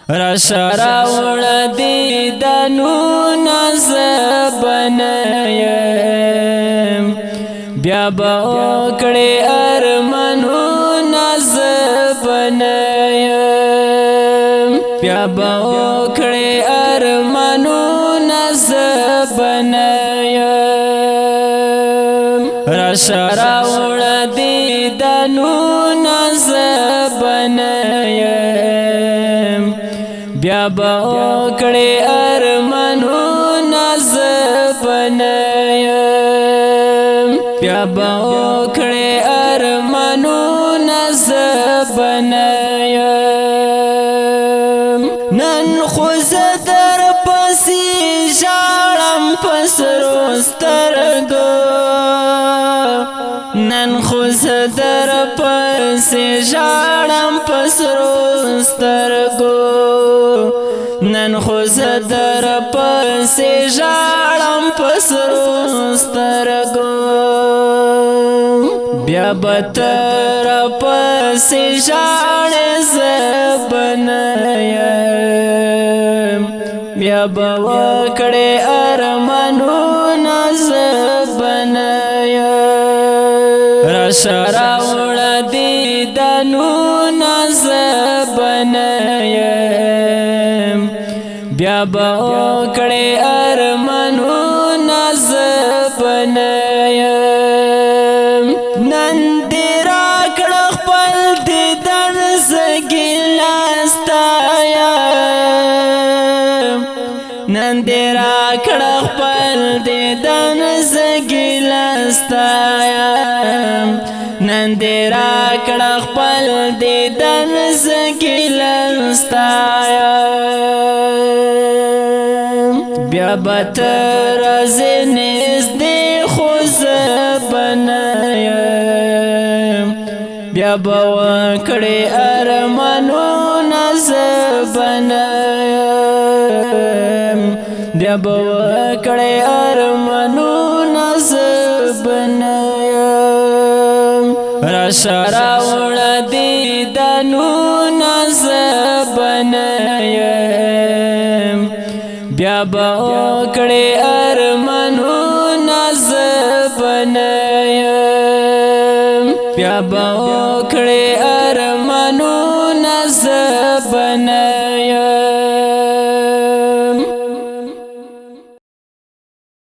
رشراوړ دیدنونه زبنیم بیا به وکړې ارمانونه زبنیم بیا به وکړې ارمانونه زبنیم رشراوړ دیدنونه زبنیم بیا به وکړې ارمانونه زبنیم بیا به وکړې ارمانونه زبنیم نن خو زه در پسې ژاړم په سرو سترګو نن خو زه در پسې ژاړم په سرو سترګو نن خو زه در پسې ژاړم په سرو سترګو بیا به تر پسې ژاړې زه به نه یم بیا به وکړې ارمانونه زه به نه یم راشراوړ دیدنونه زه به نه یم بیا به وکړې ارمانونه زه به نه یم نن دې راکړه خپل دیدن زه ګیله ستایم نن دې راکړه خپل دیدن زه ګیله ستایم نن دې راکړه خپل دیدن زه ګیله ستایم بیا به تر زه نږدې خو زه به نه یم بیا به وکړې ارمانونه زه به نه یم بیا به وکړې ارمانونه زه به نه یم راشراوړ دیدنونه زه به نه یم بیا به وکړې ارمانونه زه به نه یم بیا به وکړې ارمانونه زه به نه